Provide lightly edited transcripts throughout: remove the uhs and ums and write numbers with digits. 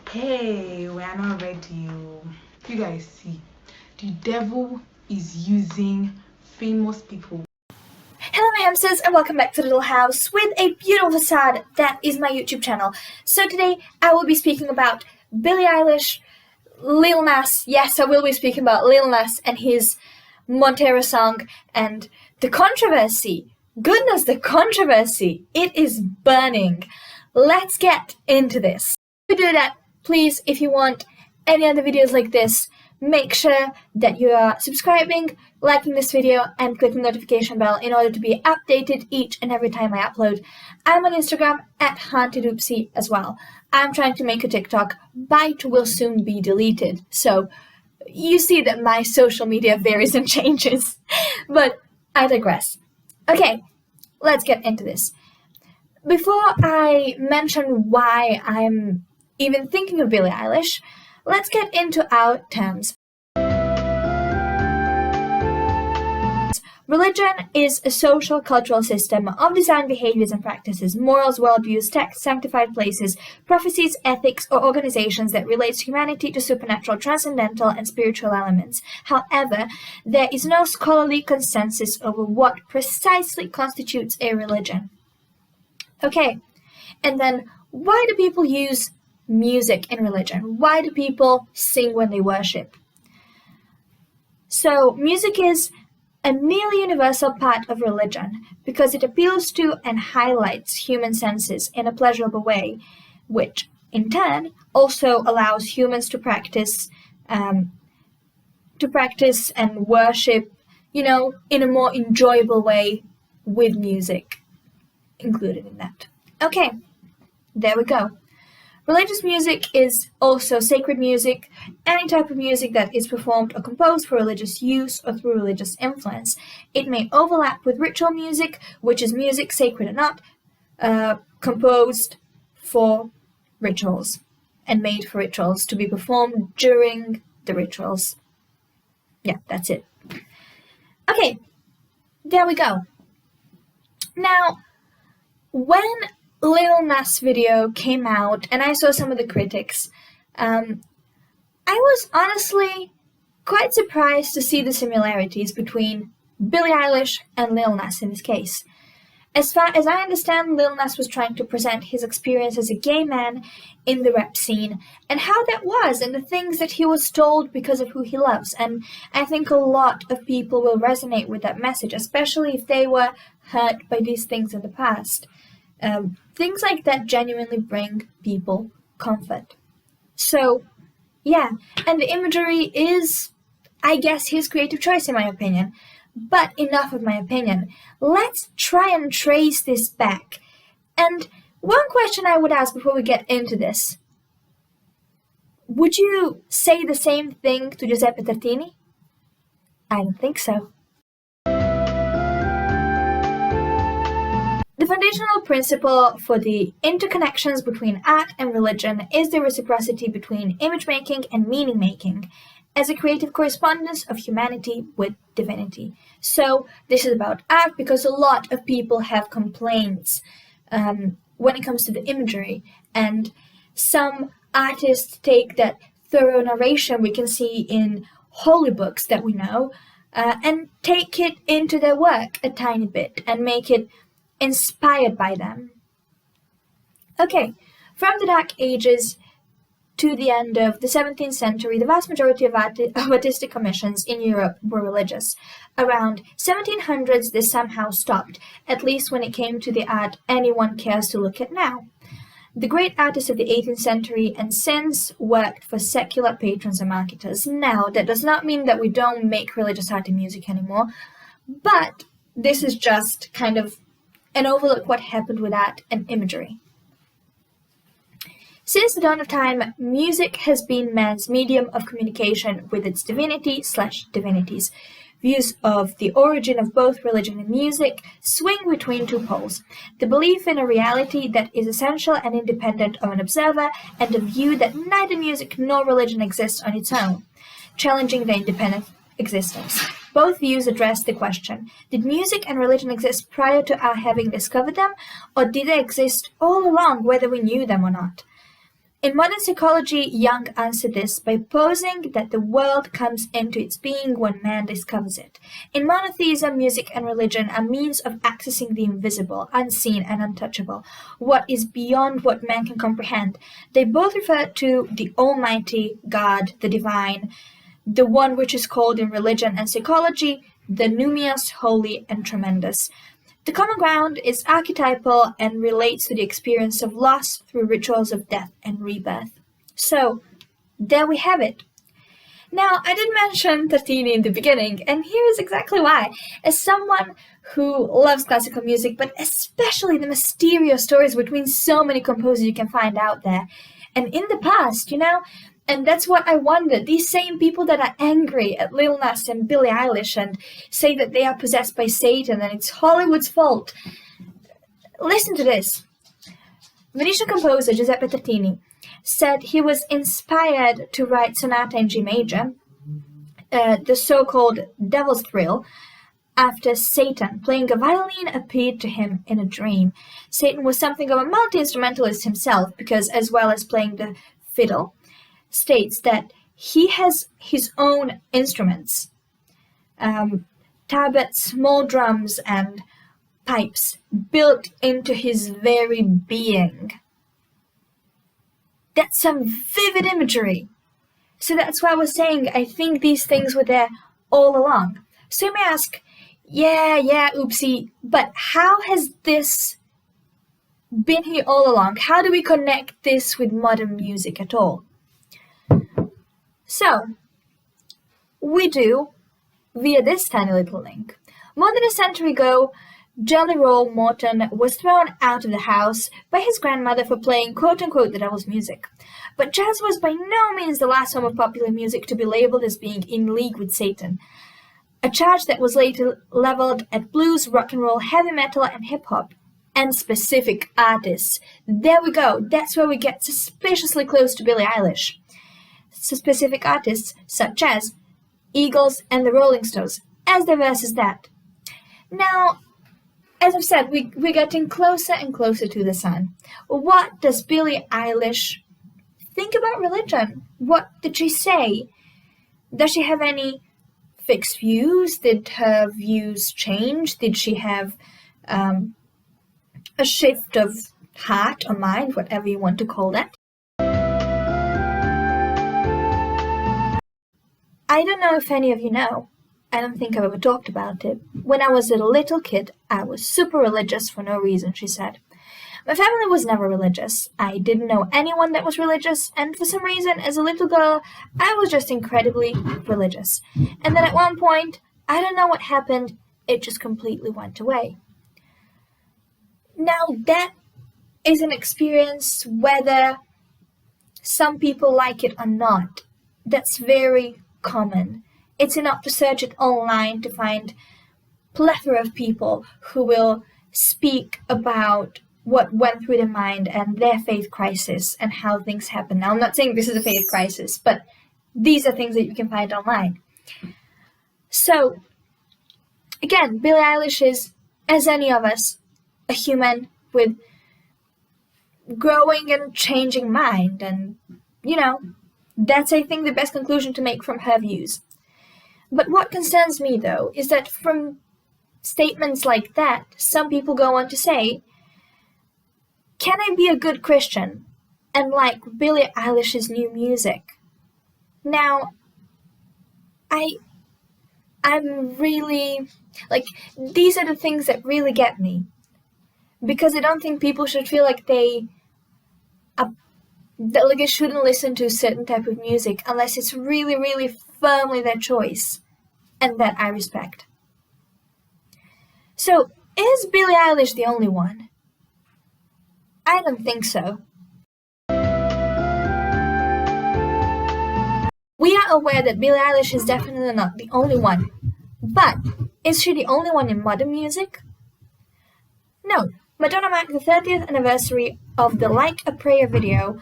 Okay, we are now ready. You guys see, the devil is using famous people. Hello my hamsters and welcome back to the little house with a beautiful facade that is my YouTube channel. So today I will be speaking about Billie Eilish, Lil Nas. Yes, I will be speaking about Lil Nas and his Montero song and the controversy. Goodness, the controversy. It is burning. Let's get into this. Before we do that, please, if you want any other videos like this, make sure that you are subscribing, liking this video, and clicking the notification bell in order to be updated each and every time I upload. I'm on Instagram at HauntedOopsie as well. I'm trying to make a TikTok, but will soon be deleted. So you see that my social media varies and changes. But I digress. Okay, let's get into this. Before I mention why I'm even thinking of Billie Eilish, let's get into our terms. Religion is a social cultural system of design behaviors and practices, morals, worldviews, texts, sanctified places, prophecies, ethics, or organizations that relates humanity to supernatural, transcendental, and spiritual elements. However, there is no scholarly consensus over what precisely constitutes a religion. Okay, and then why do people use music in religion? Why do people sing when they worship? So music is a nearly universal part of religion because it appeals to and highlights human senses in a pleasurable way, which in turn also allows humans to practice and worship, in a more enjoyable way with music included in that. Okay, there we go. Religious music is also sacred music, any type of music that is performed or composed for religious use or through religious influence. It may overlap with ritual music, which is music, sacred or not, composed for rituals and made for rituals to be performed during the rituals. Yeah, that's it. Okay, there we go. Now, when Lil Nas video came out and I saw some of the critics, I was honestly quite surprised to see the similarities between Billie Eilish and Lil Nas in this case. As far as I understand, Lil Nas was trying to present his experience as a gay man in the rap scene and how that was and the things that he was told because of who he loves. And I think a lot of people will resonate with that message, especially if they were hurt by these things in the past. Things like that genuinely bring people comfort. So, yeah, and the imagery is, I guess, his creative choice in my opinion. But enough of my opinion. Let's try and trace this back. And one question I would ask before we get into this. Would you say the same thing to Giuseppe Tartini? I don't think so. The foundational principle for the interconnections between art and religion is the reciprocity between image-making and meaning-making as a creative correspondence of humanity with divinity. So this is about art because a lot of people have complaints when it comes to the imagery, and some artists take that thorough narration we can see in holy books that we know and take it into their work a tiny bit and make it inspired by them. Okay, from the Dark Ages to the end of the 17th century, the vast majority of artistic commissions in Europe were religious. Around 1700s, this somehow stopped, at least when it came to the art anyone cares to look at now. The great artists of the 18th century and since worked for secular patrons and marketers. Now, that does not mean that we don't make religious art and music anymore, but this is just kind of an overlook what happened with art and imagery. Since the dawn of time, music has been man's medium of communication with its divinity/divinities. Views of the origin of both religion and music swing between two poles: the belief in a reality that is essential and independent of an observer, and the view that neither music nor religion exists on its own, challenging their independent existence. Both views address the question, did music and religion exist prior to our having discovered them, or did they exist all along whether we knew them or not? In modern psychology, Jung answered this by posing that the world comes into its being when man discovers it. In monotheism, music and religion are means of accessing the invisible, unseen, and untouchable, what is beyond what man can comprehend. They both refer to the Almighty, God, the divine, the one which is called in religion and psychology the numios, holy, and tremendous. The common ground is archetypal and relates to the experience of loss through rituals of death and rebirth. So, there we have it. Now, I did mention Tartini in the beginning, and here is exactly why. As someone who loves classical music, but especially the mysterious stories between so many composers you can find out there, and in the past, and that's what I wonder. These same people that are angry at Lil Nas and Billie Eilish and say that they are possessed by Satan and it's Hollywood's fault. Listen to this. Venetian composer Giuseppe Tartini said he was inspired to write Sonata in G major, the so-called Devil's Thrill, after Satan playing a violin appeared to him in a dream. Satan was something of a multi-instrumentalist himself because, as well as playing the fiddle, states that he has his own instruments, tabats, small drums, and pipes built into his very being. That's some vivid imagery. So that's why I was saying I think these things were there all along. So you may ask, yeah, oopsie, but how has this been here all along? How do we connect this with modern music at all? So, we do via this tiny little link. More than a century ago, Jelly Roll Morton was thrown out of the house by his grandmother for playing quote-unquote the devil's music. But jazz was by no means the last form of popular music to be labeled as being in league with Satan, a charge that was later leveled at blues, rock and roll, heavy metal, and hip-hop, and specific artists. There we go, that's where we get suspiciously close to Billie Eilish. Specific artists such as Eagles and the Rolling Stones, as diverse as that. Now, as I've said, we're getting closer and closer to the sun. What does Billie Eilish think about religion? What did she say? Does she have any fixed views? Did her views change? Did she have a shift of heart or mind, whatever you want to call that? I don't know if any of you know, I don't think I've ever talked about it. When I was a little kid, I was super religious for no reason, she said. My family was never religious. I didn't know anyone that was religious, and for some reason, as a little girl, I was just incredibly religious. And then at one point, I don't know what happened, it just completely went away. Now, that is an experience whether some people like it or not. That's very common. It's enough to search it online to find plethora of people who will speak about what went through their mind and their faith crisis and how things happen. Now, I'm not saying this is a faith crisis, but these are things that you can find online. So, again, Billie Eilish is, as any of us, a human with growing and changing mind, and, that's, I think, the best conclusion to make from her views. But what concerns me, though, is that from statements like that, some people go on to say, can I be a good Christian and like Billie Eilish's new music? Now, I'm really, these are the things that really get me. Because I don't think people should feel like they shouldn't listen to a certain type of music unless it's really, really firmly their choice, and that I respect. So, is Billie Eilish the only one? I don't think so. We are aware that Billie Eilish is definitely not the only one, but is she the only one in modern music? No. Madonna marked the 30th anniversary of the Like a Prayer video,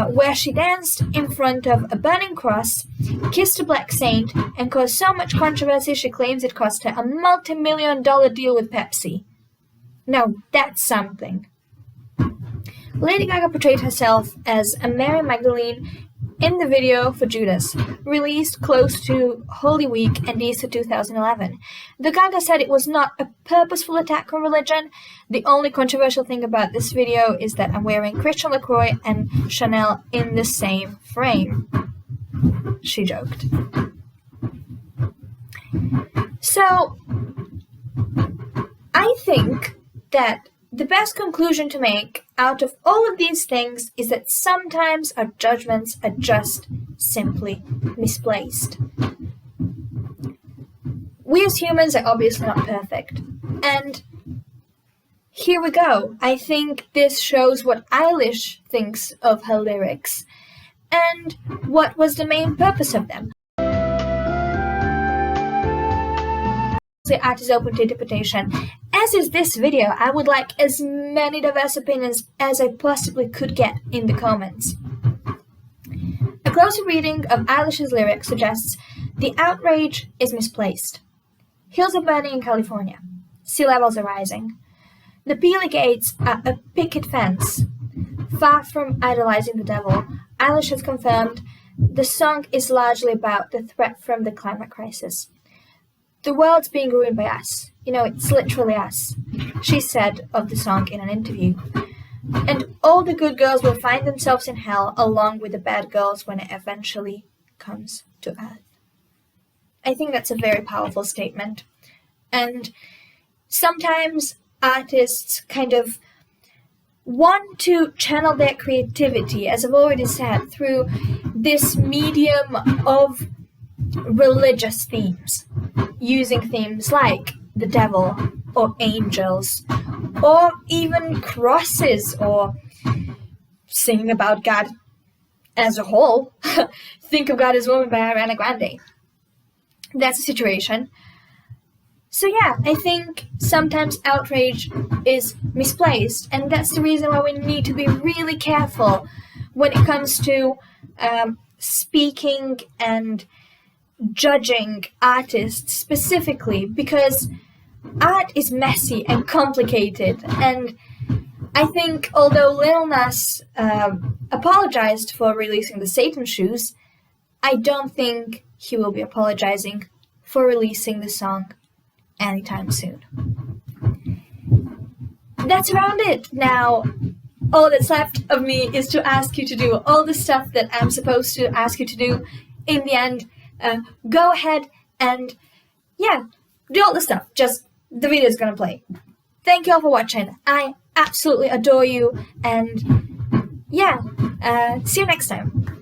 where she danced in front of a burning cross, kissed a black saint, and caused so much controversy she claims it cost her a multi-million-dollar deal with Pepsi. Now, that's something. Lady Gaga portrayed herself as a Mary Magdalene in the video for Judas, released close to Holy Week and Easter 2011. The Gaga said it was not a purposeful attack on religion. The only controversial thing about this video is that I'm wearing Christian LaCroix and Chanel in the same frame. She joked. So, I think that the best conclusion to make out of all of these things is that sometimes our judgments are just simply misplaced. We as humans are obviously not perfect. And here we go. I think this shows what Eilish thinks of her lyrics and what was the main purpose of them. The art is open to interpretation. As is this video, I would like as many diverse opinions as I possibly could get in the comments. A closer reading of Eilish's lyrics suggests the outrage is misplaced. Hills are burning in California. Sea levels are rising. The pearly gates are a picket fence. Far from idolizing the devil, Eilish has confirmed the song is largely about the threat from the climate crisis. The world's being ruined by us. You know, it's literally us, she said of the song in an interview. And all the good girls will find themselves in hell along with the bad girls when it eventually comes to earth. I think that's a very powerful statement. And sometimes artists kind of want to channel their creativity, as I've already said, through this medium of religious themes, using themes like the devil or angels or even crosses or singing about God as a whole. Think of God as Woman by Ariana Grande. That's the situation. So yeah, I think sometimes outrage is misplaced, and that's the reason why we need to be really careful when it comes to speaking and judging artists specifically, because art is messy and complicated. And I think although Lil Nas apologized for releasing the Satan shoes, I don't think he will be apologizing for releasing the song anytime soon. That's around it. Now, all that's left of me is to ask you to do all the stuff that I'm supposed to ask you to do in the end. Go ahead and, do all the stuff. Just, the video's gonna play. Thank you all for watching. I absolutely adore you, and see you next time.